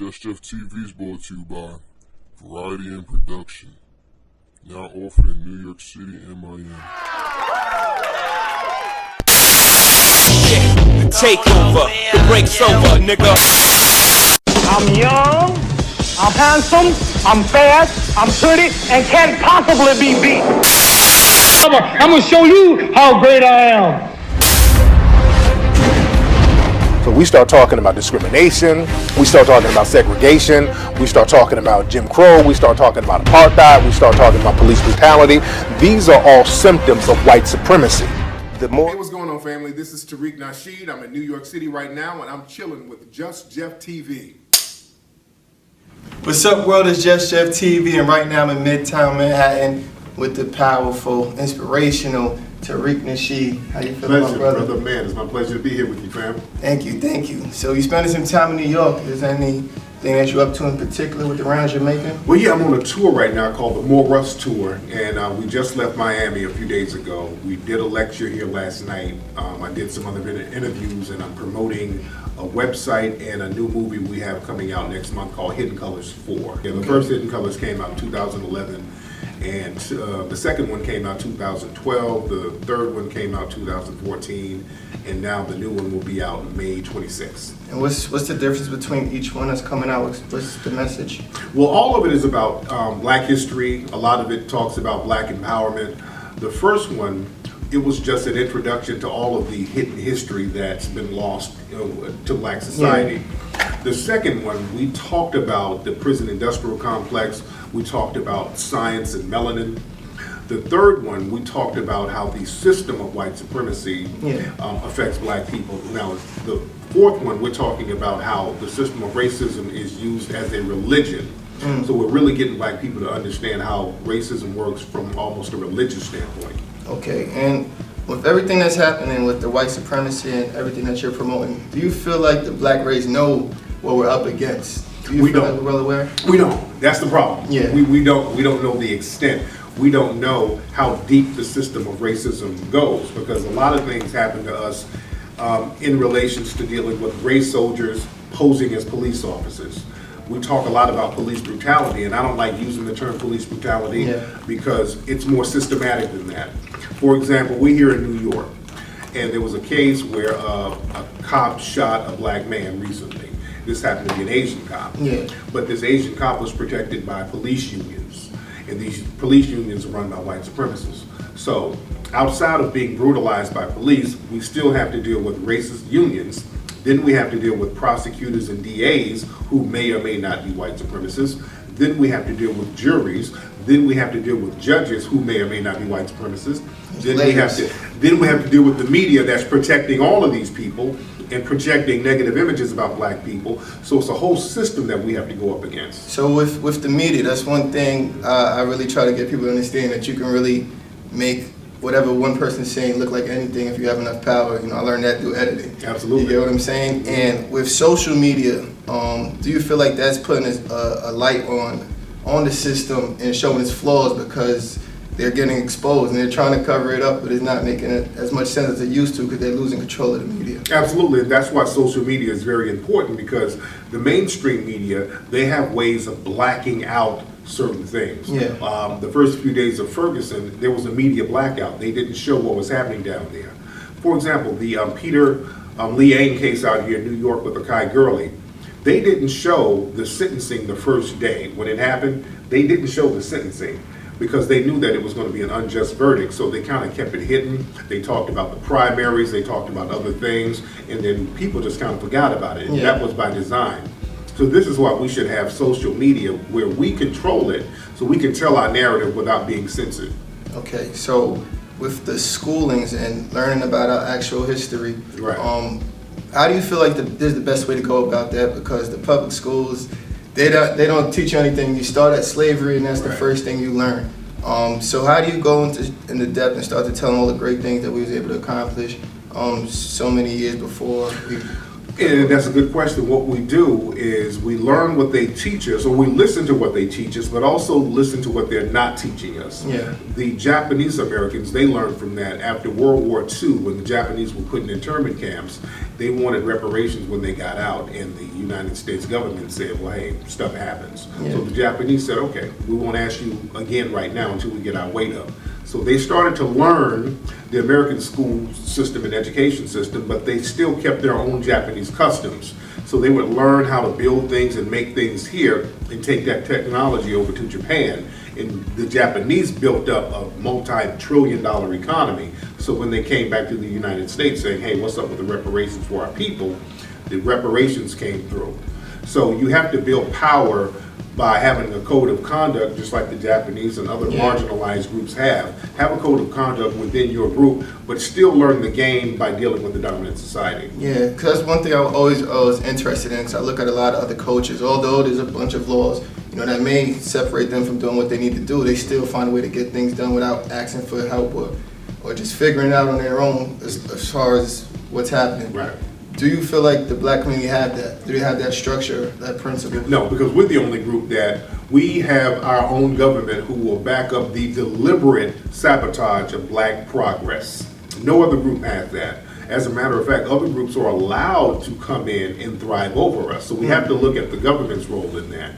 Just Jeff TV is brought to you by Variety and Production. Now offered in New York City and Miami. Yeah, the takeover, the break's over, nigga. I'm young, I'm handsome, I'm fast, I'm pretty, and can't possibly be beat. I'm gonna show you how great I am. So we start talking about discrimination, we start talking about segregation, we start talking about Jim Crow, we start talking about apartheid, we start talking about police brutality. These are all symptoms of white supremacy. Hey, what's going on, family? This is Tariq Nasheed. I'm in New York City right now, and I'm chilling with Just Jeff TV. What's up, world? It's Just Jeff TV, and right now I'm in Midtown Manhattan with the powerful, inspirational Tariq Nasheed. How you feeling, my brother? Man, it's my pleasure to be here with you, fam. Thank you, thank you. So you spending some time in New York. Is there anything that you're up to in particular with the rounds you're making? Well, yeah, I'm on a tour right now called the More Russ Tour, and we just left Miami a few days ago. We did a lecture here last night. I did some other interviews, and I'm promoting a website and a new movie we have coming out next month called Hidden Colors 4. Yeah, the first Hidden Colors came out in 2011. And the second one came out 2012, the third one came out 2014, and now the new one will be out May 26th. And what's the difference between each one that's coming out? What's the message? Well, all of it is about black history. A lot of it talks about black empowerment. The first one, it was just an introduction to all of the hidden history that's been lost to black society. Yeah. The second one, we talked about the prison industrial complex. We talked about science and melanin. The third one, we talked about how the system of white supremacy affects black people. Now, the fourth one, we're talking about how the system of racism is used as a religion. So we're really getting black people to understand how racism works from almost a religious standpoint. Okay, and with everything that's happening with the white supremacy and everything that you're promoting, do you feel like the black race know what we're up against? Do you feel like we're well aware? We don't. That's the problem. Yeah. We don't know the extent. We don't know how deep the system of racism goes, because a lot of things happen to us in relations to dealing with race soldiers posing as police officers. We talk a lot about police brutality, and I don't like using the term police brutality because it's more systematic than that. For example, we're here in New York, and there was a case where a cop shot a black man recently. This happened to be an Asian cop. Yeah. But this Asian cop was protected by police unions, and these police unions are run by white supremacists. So outside of being brutalized by police, we still have to deal with racist unions. Then we have to deal with prosecutors and DAs who may or may not be white supremacists. Then we have to deal with juries. Then we have to deal with judges who may or may not be white supremacists. Then we have to deal with the media that's protecting all of these people and projecting negative images about black people. So it's a whole system that we have to go up against. So with the media, that's one thing I really try to get people to understand, that you can really make whatever one person's saying look like anything if you have enough power. You know, I learned that through editing. Absolutely. You get what I'm saying? And with social media, do you feel like that's putting a light on the system and showing its flaws, because they're getting exposed and they're trying to cover it up, but it's not making it as much sense as it used to because they're losing control of the media? Absolutely, and that's why social media is very important, because the mainstream media, they have ways of blacking out certain things. Yeah. The first few days of Ferguson, there was a media blackout. They didn't show what was happening down there. For example, the Peter Liang case out here in New York with Akai Gurley, they didn't show the sentencing the first day. When it happened, they didn't show the sentencing because they knew that it was going to be an unjust verdict, so they kind of kept it hidden. They talked about the primaries, they talked about other things, and then people just kind of forgot about it, and that was by design. So this is why we should have social media where we control it, so we can tell our narrative without being censored. Okay, so with the schoolings and learning about our actual history, right. How do you feel like is the best way to go about that? Because the public schools, they don't teach you anything. You start at slavery, and that's the first thing you learn. So how do you go into depth and start to tell them all the great things that we was able to accomplish so many years before? And that's a good question. What we do is we learn what they teach us, or we listen to what they teach us, but also listen to what they're not teaching us. Yeah. The Japanese Americans, they learned from that after World War II, when the Japanese were put in internment camps. They wanted reparations when they got out, and the United States government said, well, hey, stuff happens. Yeah. So the Japanese said, okay, we won't ask you again right now until we get our weight up. So they started to learn the American school system and education system, but they still kept their own Japanese customs. So they would learn how to build things and make things here and take that technology over to Japan. And the Japanese built up a multi-trillion-dollar economy. So when they came back to the United States saying, hey, what's up with the reparations for our people, the reparations came through. So you have to build power by having a code of conduct, just like the Japanese and other marginalized groups have. Have a code of conduct within your group, but still learn the game by dealing with the dominant society. Yeah, because that's one thing I was interested in, because I look at a lot of other cultures. Although there's a bunch of laws, that may separate them from doing what they need to do, they still find a way to get things done without asking for help or just figuring it out on their own as far as what's happening. Right. Do you feel like the black community have that? Do they have that structure, that principle? No, because we're the only group that we have our own government who will back up the deliberate sabotage of black progress. No other group has that. As a matter of fact, other groups are allowed to come in and thrive over us. So we have to look at the government's role in that.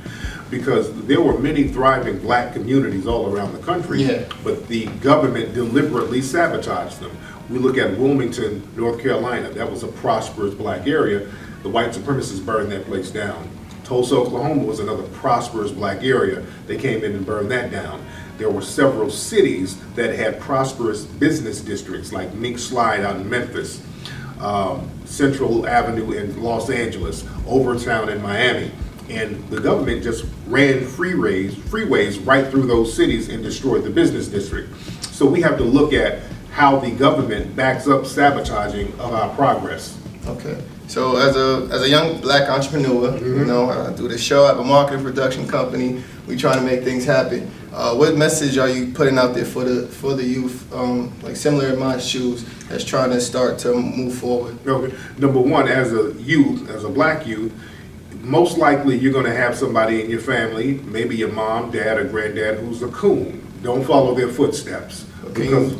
Because there were many thriving black communities all around the country, but the government deliberately sabotaged them. We look at Wilmington, North Carolina. That was a prosperous black area. The white supremacists burned that place down. Tulsa, Oklahoma was another prosperous black area. They came in and burned that down. There were several cities that had prosperous business districts, like Mink Slide out in Memphis, Central Avenue in Los Angeles, Overtown in Miami. And the government just ran freeways right through those cities and destroyed the business district. So we have to look at how the government backs up sabotaging of our progress. Okay. So as a young black entrepreneur, I do the show. I have a marketing production company. We trying to make things happen. What message are you putting out there for the youth, like similar in my shoes, that's trying to start to move forward? Okay. Number one, as a youth, as a black youth, most likely you're going to have somebody in your family, maybe your mom, dad, or granddad, who's a coon. Don't follow their footsteps. Because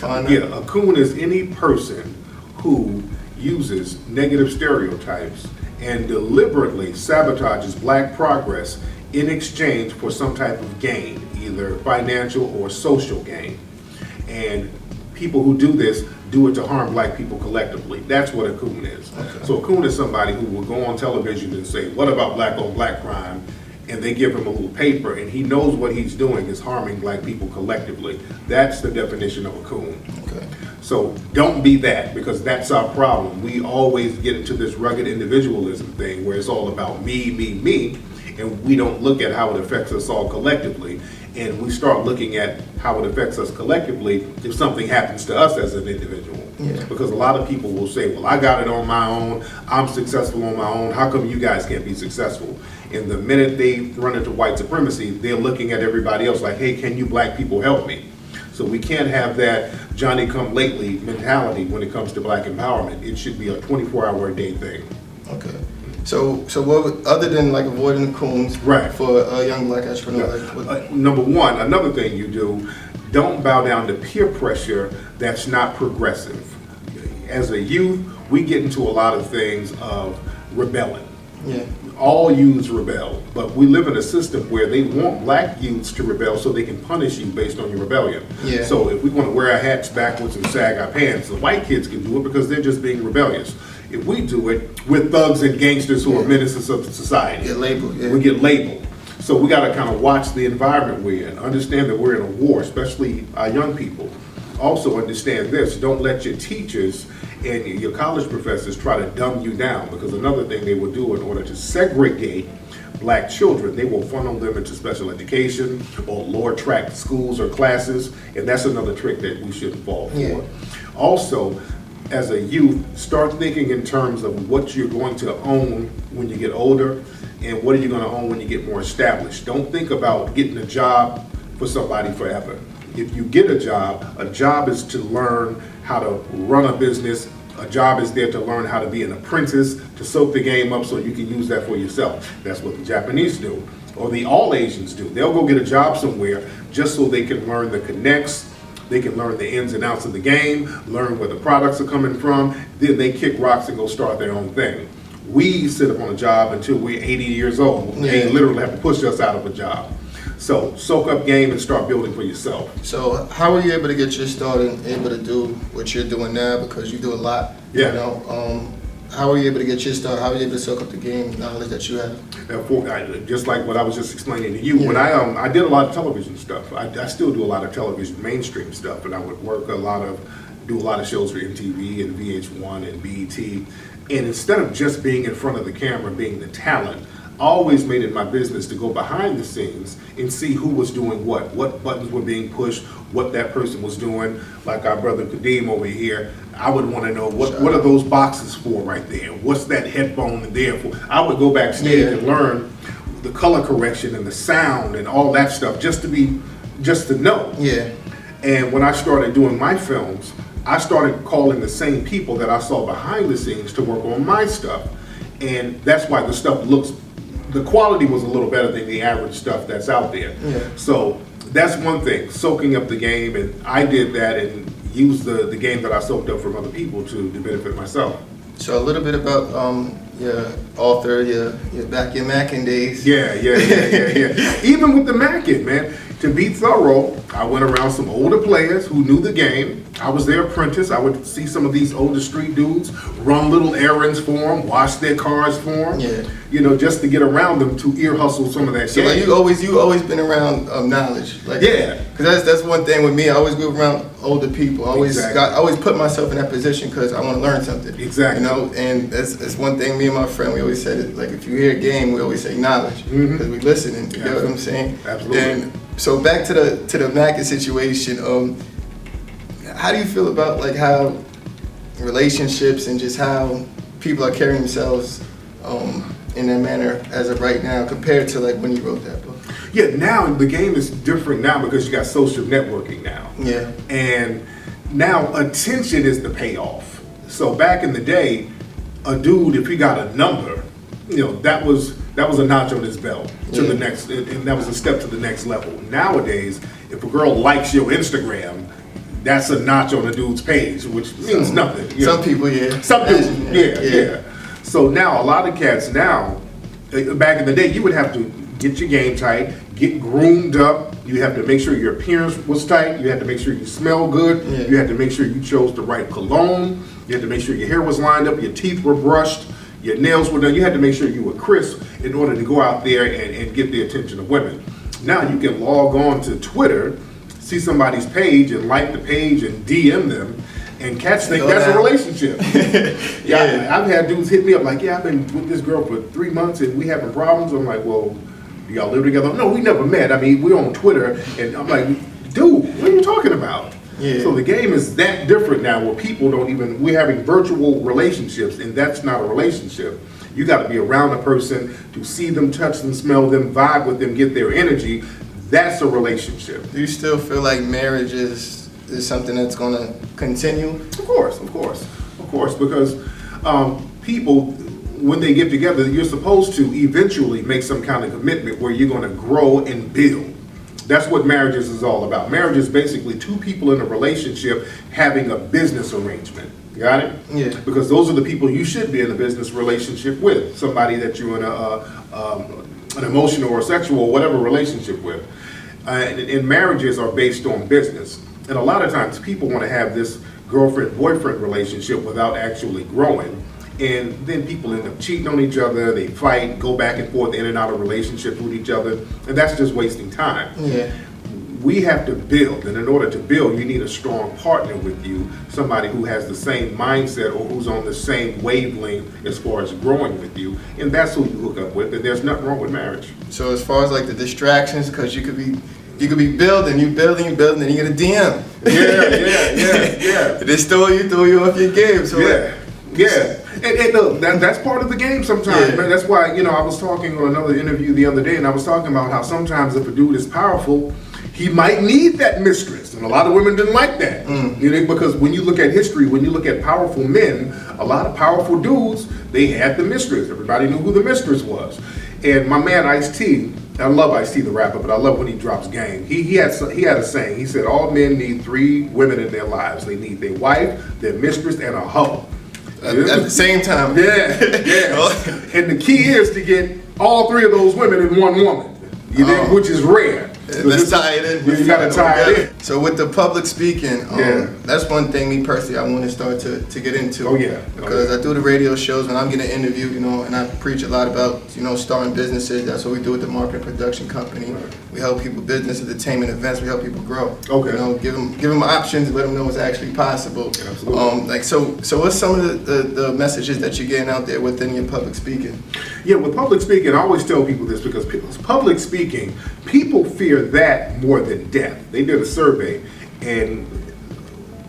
a coon is any person who uses negative stereotypes and deliberately sabotages black progress in exchange for some type of gain, either financial or social gain. And people who do this do it to harm black people collectively. That's what a coon is. Okay. So a coon is somebody who will go on television and say, what about black on black crime? And they give him a little paper, and he knows what he's doing is harming black people collectively. That's the definition of a coon. Okay. So don't be that, because that's our problem. We always get into this rugged individualism thing where it's all about me, me, me, and we don't look at how it affects us all collectively. And we start looking at how it affects us collectively if something happens to us as an individual. Yeah. Because a lot of people will say, well, I got it on my own, I'm successful on my own, how come you guys can't be successful? And the minute they run into white supremacy, they're looking at everybody else like, hey, can you black people help me? So we can't have that Johnny-come-lately mentality when it comes to black empowerment. It should be a 24-hour-a-day thing. Okay. So what, other than like avoiding the coons, right, for a young black entrepreneur? Yeah. Number one, another thing you do, don't bow down to peer pressure that's not progressive. As a youth, we get into a lot of things of rebelling. Yeah. All youths rebel, but we live in a system where they want black youths to rebel so they can punish you based on your rebellion. Yeah. So if we want to wear our hats backwards and sag our pants, the white kids can do it because they're just being rebellious. If we do it, we're thugs and gangsters who are menaces of society. Get labeled. Yeah. We get labeled. So we got to kind of watch the environment we're in, understand that we're in a war, especially our young people. Also understand this, don't let your teachers and your college professors try to dumb you down, because another thing they will do in order to segregate black children, they will funnel them into special education or lower track schools or classes, and that's another trick that we shouldn't fall for. Yeah. Also, as a youth, start thinking in terms of what you're going to own when you get older and what are you going to own when you get more established. Don't think about getting a job for somebody forever. If you get a job is to learn how to run a business, A job is there to learn how to be an apprentice, to soak the game up so you can use that for yourself. That's what the Japanese do, or the all Asians do. They'll go get a job somewhere just so they can learn the connects, they can learn the ins and outs of the game, learn where the products are coming from, then they kick rocks and go start their own thing. We sit up on a job until we're 80 years old. They literally have to push us out of a job. So soak up game and start building for yourself. So how were you able to get your start and able to do what you're doing now, because you do a lot? Yeah. You know, how were you able to get your start? How were you able to soak up the game knowledge that you have? Just like what I was just explaining to you, when I did a lot of television stuff. I still do a lot of television, mainstream stuff, and I would do a lot of shows for MTV and VH1 and BET. And instead of just being in front of the camera, being the talent, I always made it my business to go behind the scenes and see who was doing what buttons were being pushed, what that person was doing. Like our brother Kadeem over here, I would want to know what are those boxes for right there? What's that headphone there for? I would go backstage and learn the color correction and the sound and all that stuff just to know. Yeah. And when I started doing my films, I started calling the same people that I saw behind the scenes to work on my stuff. And that's why the quality was a little better than the average stuff that's out there. Yeah. So that's one thing, soaking up the game, and I did that and used the game that I soaked up from other people to benefit myself. So a little bit about your author, your Mackin days. Yeah. Even with the Mackin, man, to be thorough, I went around some older players who knew the game. I was their apprentice. I would see some of these older street dudes, run little errands for them, wash their cars for them. Yeah. You know, just to get around them to ear hustle some of that So game. like you always been around knowledge. Like, Yeah. Because that's one thing with me. I always go around older people. I Exactly. always put myself in that position because I want to learn something. Exactly. You know, and that's one thing me and my friend, we always said it. Like if you hear a game, we always say knowledge because we listening. You know what I'm saying? Absolutely. And so back to the Mackin situation. How do you feel about like how relationships and just how people are carrying themselves in that manner as of right now compared to like when you wrote that book? Yeah, now the game is different now because you got social networking now. Yeah. And now attention is the payoff. So back in the day, a dude, if he got a number, you know, that was a notch on his belt to the next, and that was a step to the next level. Nowadays, if a girl likes your Instagram, that's a notch on a dude's page, which means nothing. You know? Some people, yeah. Some people, yeah. So now, a lot of cats now, back in the day, you would have to get your game tight, get groomed up. You have to make sure your appearance was tight. You had to make sure you smell good. Yeah. You had to make sure you chose the right cologne. You had to make sure your hair was lined up, your teeth were brushed, your nails were done. You had to make sure you were crisp in order to go out there and get the attention of women. Now you can log on to Twitter, see somebody's page and like the page and DM them, and cats think that's a relationship. I've had dudes hit me up like, I've been with this girl for 3 months and we having problems. I'm like, well, do y'all live together? No, we never met. I mean, we're on Twitter, and I'm like, dude, what are you talking about? Yeah. So the game is that different now where people we're having virtual relationships, and that's not a relationship. You got to be around a person to see them, touch them, smell them, vibe with them, get their energy. That's a relationship. Do you still feel like marriage is something that's going to continue? Of course, because people, when they get together, you're supposed to eventually make some kind of commitment where you're going to grow and build. That's what marriages is all about. Marriage is basically two people in a relationship having a business arrangement. Got it? Yeah. Because those are the people you should be in a business relationship with. Somebody that you're in an emotional or sexual or whatever relationship with. And marriages are based on business. And a lot of times people want to have this girlfriend-boyfriend relationship without actually growing. And then people end up cheating on each other, they fight, go back and forth in and out of relationships with each other, and that's just wasting time. Yeah. We have to build, and in order to build, you need a strong partner with you, somebody who has the same mindset or who's on the same wavelength as far as growing with you, and that's who you hook up with, and there's nothing wrong with marriage. So as far as like the distractions, because you could be building, and you get a DM. Yeah. They throw you off your game. So Yeah. And look, that's part of the game sometimes, man. That's why, I was talking on another interview the other day, and I was talking about how sometimes if a dude is powerful, He might need that mistress, and a lot of women didn't like that. You know, because when you look at history, when you look at powerful men, a lot of powerful dudes, they had the mistress. Everybody knew who the mistress was. And my man Ice-T, I love Ice-T the rapper, but I love when he drops game. He had a saying. He said, all men need 3 women in their lives. They need their wife, their mistress, and a hoe. At the same time. Yeah. And the key is to get all 3 of those women in one woman, which is rare. Let's tie it in. You gotta tie it in. So with the public speaking, that's one thing me personally I want to start to get into. Because I do the radio shows when I'm getting interviewed, you know, and I preach a lot about, you know, starting businesses. That's what we do with the marketing production company. Right. We help people business, entertainment, events. We help people grow. Okay. You know, give them options, let them know it's actually possible. Absolutely. So what's some of the messages that you're getting out there within your public speaking? Yeah, with public speaking, I always tell people this because public speaking, people fear that more than death. They did a survey, and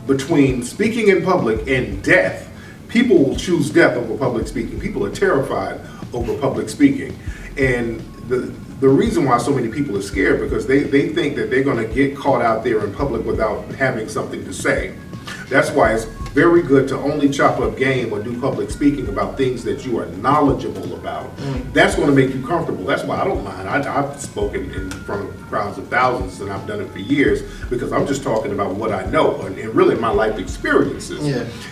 between speaking in public and death, people will choose death over public speaking. People are terrified over public speaking. And the reason why so many people are scared because they think that they're going to get caught out there in public without having something to say. That's why it's very good to only chop up game or do public speaking about things that you are knowledgeable about. That's going to make you comfortable. That's why I don't mind. I've spoken in front of crowds of thousands, and I've done it for years because I'm just talking about what I know and really my life experiences.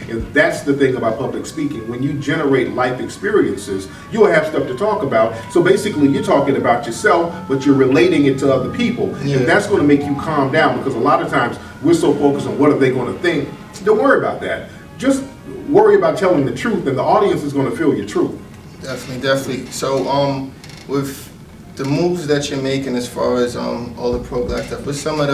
And that's the thing about public speaking. When you generate life experiences, you'll have stuff to talk about. So basically, you're talking about yourself, but you're relating it to other people. And that's going to make you calm down because a lot of times we're so focused on what are they going to think. Don't worry about that. Just worry about telling the truth, and the audience is going to feel your truth. Definitely. So, with the moves that you're making as far as all the pro-black stuff, what's some of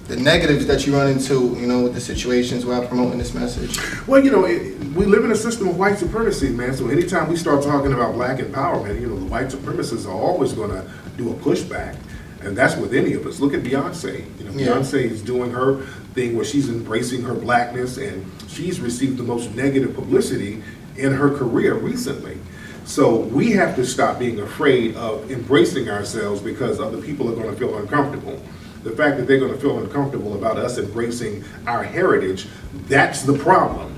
the negatives that you run into, you know, with the situations while promoting this message? Well, you know, we live in a system of white supremacy, man. So anytime we start talking about black empowerment, you know, the white supremacists are always going to do a pushback. And that's with any of us. Look at Beyonce. You know, Beyonce is doing her thing where she's embracing her blackness, and she's received the most negative publicity in her career recently. So we have to stop being afraid of embracing ourselves because other people are going to feel uncomfortable. The fact that they're going to feel uncomfortable about us embracing our heritage, that's the problem.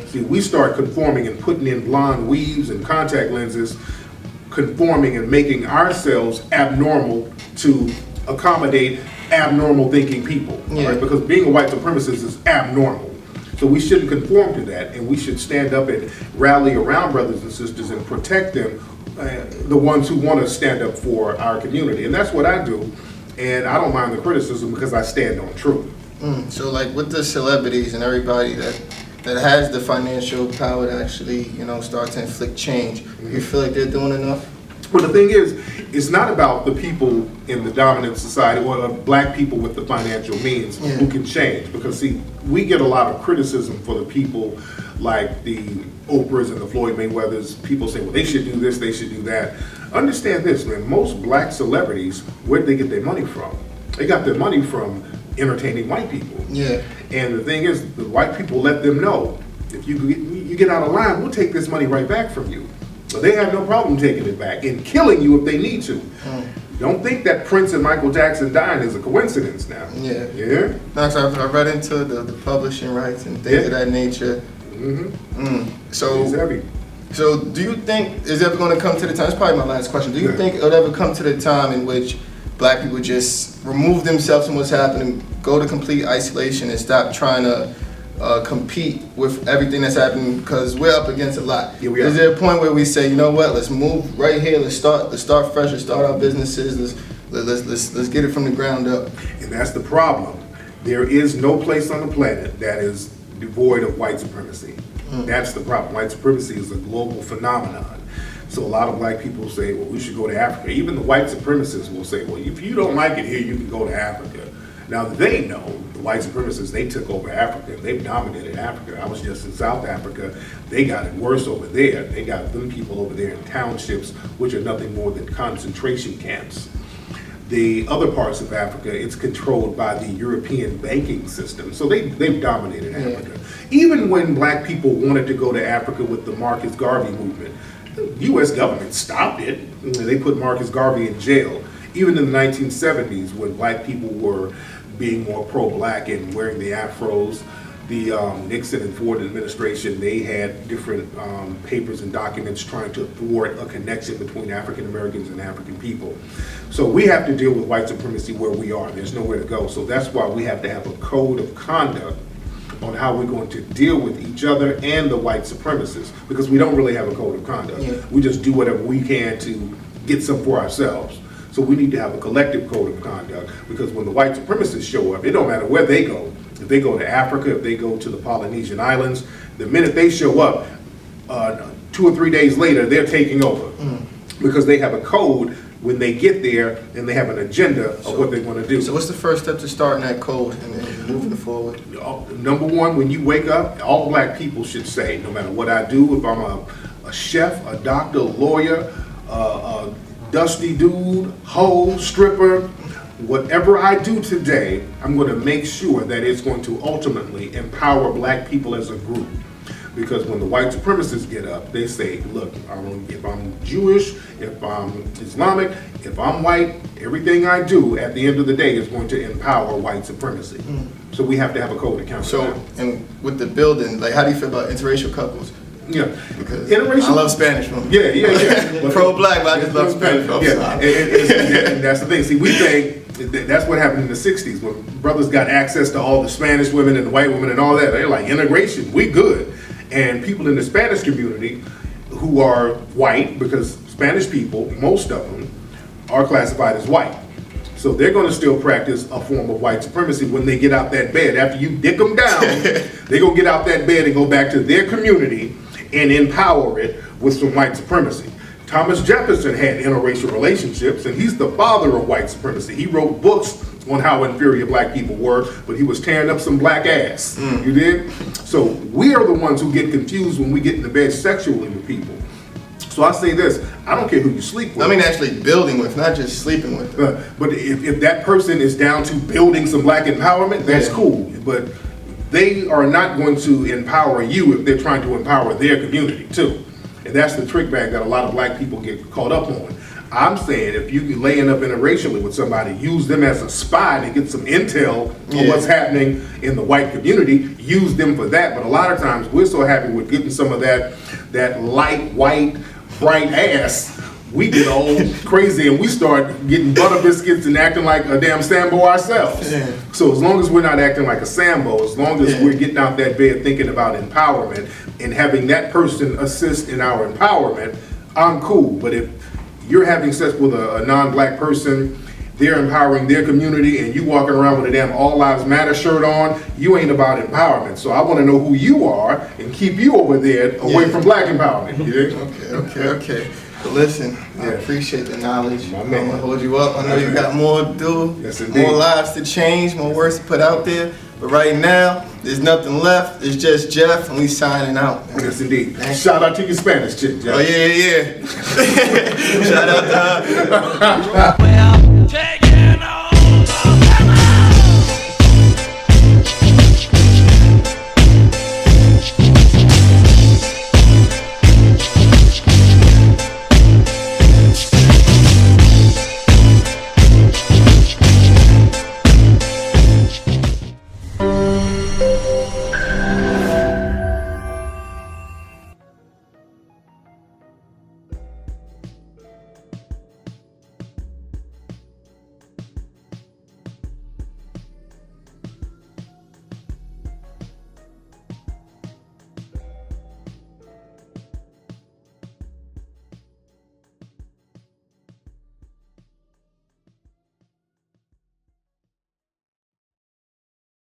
See, we start conforming and putting in blonde weaves and contact lenses, conforming and making ourselves abnormal to accommodate abnormal thinking people, right? Because being a white supremacist is abnormal. So we shouldn't conform to that, and we should stand up and rally around brothers and sisters and protect them, the ones who want to stand up for our community. And that's what I do, and I don't mind the criticism because I stand on truth. So like with the celebrities and everybody that has the financial power to actually, you know, start to inflict change, you feel like they're doing enough? Well, the thing is, it's not about the people in the dominant society or the black people with the financial means who can change. Because, see, we get a lot of criticism for the people like the Oprahs and the Floyd Mayweathers. People say, well, they should do this, they should do that. Understand this, man. Most black celebrities, where did they get their money from? They got their money from entertaining white people. And the thing is, the white people let them know, if you get out of line, we'll take this money right back from you. So they have no problem taking it back and killing you if they need to. Don't think that Prince and Michael Jackson dying is a coincidence now. No, so I read into the publishing rights and things of that nature. So it's heavy. So do you think is ever going to come to the time? That's probably my last question. Do you think it'll ever come to the time in which black people just remove themselves from what's happening, go to complete isolation, and stop trying to compete with everything that's happening, because we're up against a lot? Is there a point where we say, you know what, let's move right here, let's start fresh, let's start our businesses, let's get it from the ground up? And that's the problem. There is no place on the planet that is devoid of white supremacy. That's the problem. White supremacy is a global phenomenon. So a lot of black people say, well, we should go to Africa. Even the white supremacists will say, well, if you don't like it here, you can go to Africa. Now they know, the white supremacists, they took over Africa. They've dominated Africa. I was just in South Africa. They got it worse over there. They got them people over there in townships, which are nothing more than concentration camps. The other parts of Africa, it's controlled by the European banking system. So they've dominated Africa. Even when black people wanted to go to Africa with the Marcus Garvey movement, the U.S. government stopped it. They put Marcus Garvey in jail. even in the 1970s, when black people were being more pro-black and wearing the afros, the Nixon and Ford administration, they had different papers and documents trying to thwart a connection between African Americans and African people. So we have to deal with white supremacy where we are. There's nowhere to go. So that's why we have to have a code of conduct on how we're going to deal with each other and the white supremacists, because we don't really have a code of conduct. Yeah. We just do whatever we can to get some for ourselves. So we need to have a collective code of conduct, because when the white supremacists show up, it don't matter where they go. If they go to Africa, if they go to the Polynesian Islands, the minute they show up, 2 or 3 days later, they're taking over. Because they have a code when they get there, and they have an agenda of what they want to do. So what's the first step to starting that code and moving it forward? Number one, when you wake up, all black people should say, no matter what I do, if I'm a chef, a doctor, lawyer, a dusty dude, hoe, stripper, whatever I do today, I'm going to make sure that it's going to ultimately empower black people as a group. Because when the white supremacists get up, they say, look, if I'm Jewish, if I'm Islamic, if I'm white, everything I do at the end of the day is going to empower white supremacy. So we have to have a code of conduct. So, and with the building, like, how do you feel about interracial couples? Yeah, Because interracial. I love Spanish women. Yeah. Pro-black, but I just love Spanish women. Yeah, and that's the thing. See, we think that's what happened in the 60s when brothers got access to all the Spanish women and the white women and all that. They're like, integration, we good. And people in the Spanish community who are white, because Spanish people, most of them, are classified as white. So they're going to still practice a form of white supremacy when they get out that bed. After you dick them down, they're going to get out that bed and go back to their community and empower it with some white supremacy. Thomas Jefferson had interracial relationships, and he's the father of white supremacy. He wrote books on how inferior black people were, but he was tearing up some black ass. You did? So we are the ones who get confused when we get into bed sexually with people. So I say this, I don't care who you sleep with. I mean actually building with, not just sleeping with them. But if that person is down to building some black empowerment, that's cool. But they are not going to empower you if they're trying to empower their community too. And that's the trick bag that a lot of black people get caught up on. I'm saying if you laying up interracially with somebody, use them as a spy to get some intel on what's happening in the white community, use them for that. But a lot of times we're so happy with getting some of that light, white, bright ass, we get all crazy and we start getting butter biscuits and acting like a damn Sambo ourselves. So as long as we're not acting like a Sambo, as long as we're getting out that bed thinking about empowerment and having that person assist in our empowerment, I'm cool. But if you're having sex with a non-black person, they're empowering their community, and you walking around with a damn All Lives Matter shirt on, you ain't about empowerment. So I want to know who you are and keep you over there away from black empowerment. You think? Okay. But listen, I appreciate the knowledge. My I'm man. gonna hold you up. I know you got more to do, Yes, indeed. more lives to change, more words to put out there. But right now, there's nothing left. It's just Jeff, and we signing out. Yes, indeed. Shout out to your Spanish chick, Jeff. Oh yeah. Shout out to her. Well, take